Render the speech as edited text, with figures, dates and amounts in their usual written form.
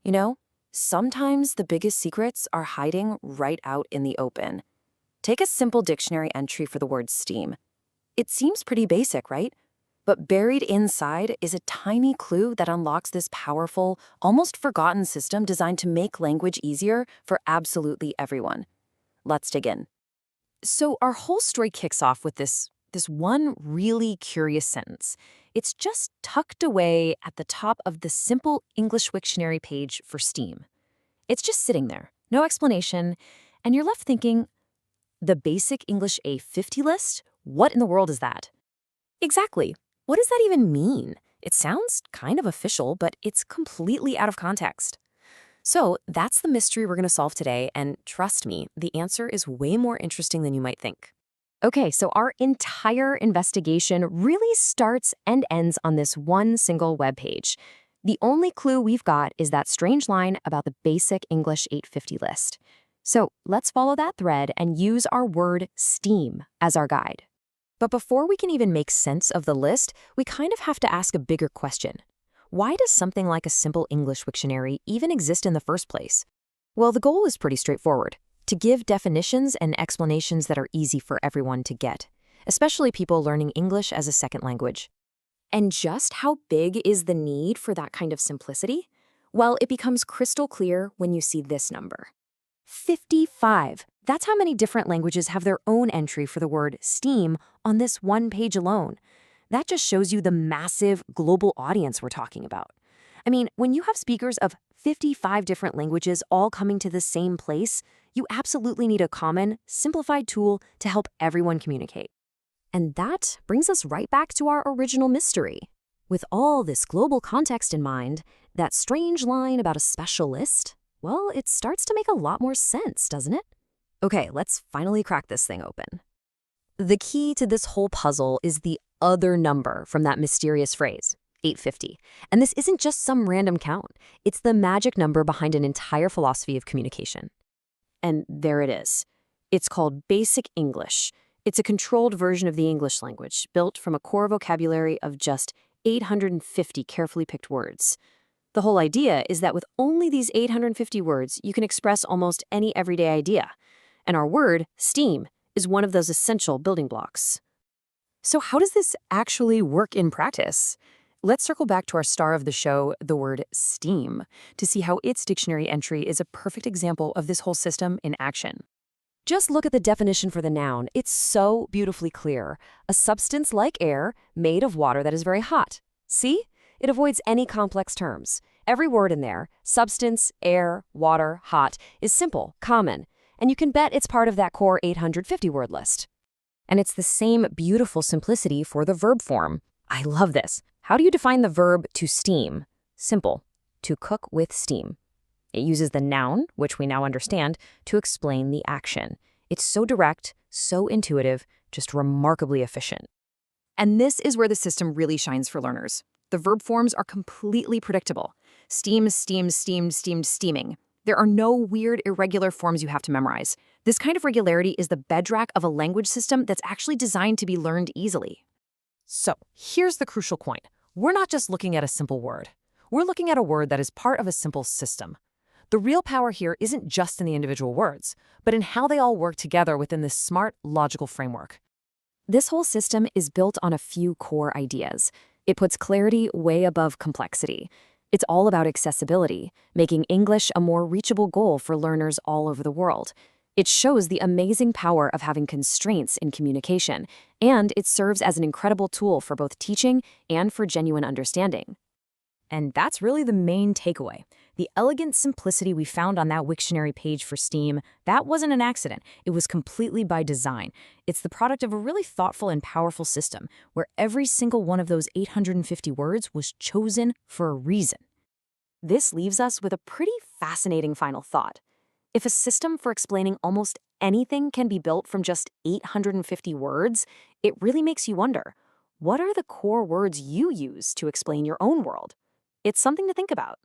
You know, sometimes the biggest secrets are hiding right out in the open. Take a simple dictionary entry for the word steam. It seems pretty basic, right? But buried inside is a tiny clue that unlocks this powerful, almost forgotten system designed to make language easier for absolutely everyone. Let's dig in. So our whole story kicks off with this one really curious sentence. It's just tucked away at the top of the Simple English Wiktionary page for STEAM. It's just sitting there, no explanation, and you're left thinking, the Basic English A50 list? What in the world is that? Exactly. What does that even mean? It sounds kind of official, but it's completely out of context. So that's the mystery we're going to solve today, and trust me, the answer is way more interesting than you might think. Okay, so our entire investigation really starts and ends on this one single web page. The only clue we've got is that strange line about the Basic English 850 list. So let's follow that thread and use our word STEAM as our guide. But before we can even make sense of the list, we kind of have to ask a bigger question. Why does something like a Simple English Wiktionary even exist in the first place? Well, the goal is pretty straightforward: to give definitions and explanations that are easy for everyone to get, especially people learning English as a second language. And just how big is the need for that kind of simplicity? Well, it becomes crystal clear when you see this number. 55. That's how many different languages have their own entry for the word STEAM on this one page alone. That just shows you the massive global audience we're talking about. I mean, when you have speakers of 55 different languages all coming to the same place, you absolutely need a common, simplified tool to help everyone communicate. And that brings us right back to our original mystery. With all this global context in mind, that strange line about a special list, well, it starts to make a lot more sense, doesn't it? Okay, let's finally crack this thing open. The key to this whole puzzle is the other number from that mysterious phrase, 850. And this isn't just some random count. It's the magic number behind an entire philosophy of communication. And there it is. It's called Basic English. It's a controlled version of the English language, built from a core vocabulary of just 850 carefully picked words. The whole idea is that with only these 850 words, you can express almost any everyday idea. And our word, STEAM, is one of those essential building blocks. So how does this actually work in practice? Let's circle back to our star of the show, the word STEAM, to see how its dictionary entry is a perfect example of this whole system in action. Just look at the definition for the noun. It's so beautifully clear. A substance like air made of water that is very hot. See? It avoids any complex terms. Every word in there, substance, air, water, hot, is simple, common, and you can bet it's part of that core 850-word list. And it's the same beautiful simplicity for the verb form. I love this. How do you define the verb to steam? Simple. To cook with steam. It uses the noun, which we now understand, to explain the action. It's so direct, so intuitive, just remarkably efficient. And this is where the system really shines for learners. The verb forms are completely predictable. Steam, steamed, steamed, steamed, steaming. There are no weird, irregular forms you have to memorize. This kind of regularity is the bedrock of a language system that's actually designed to be learned easily. So, here's the crucial point. We're not just looking at a simple word. We're looking at a word that is part of a simple system. The real power here isn't just in the individual words, but in how they all work together within this smart, logical framework. This whole system is built on a few core ideas. It puts clarity way above complexity. It's all about accessibility, making English a more reachable goal for learners all over the world. It shows the amazing power of having constraints in communication, and it serves as an incredible tool for both teaching and for genuine understanding. And that's really the main takeaway. The elegant simplicity we found on that Wiktionary page for STEAM, that wasn't an accident. It was completely by design. It's the product of a really thoughtful and powerful system where every single one of those 850 words was chosen for a reason. This leaves us with a pretty fascinating final thought. If a system for explaining almost anything can be built from just 850 words, it really makes you wonder, what are the core words you use to explain your own world? It's something to think about.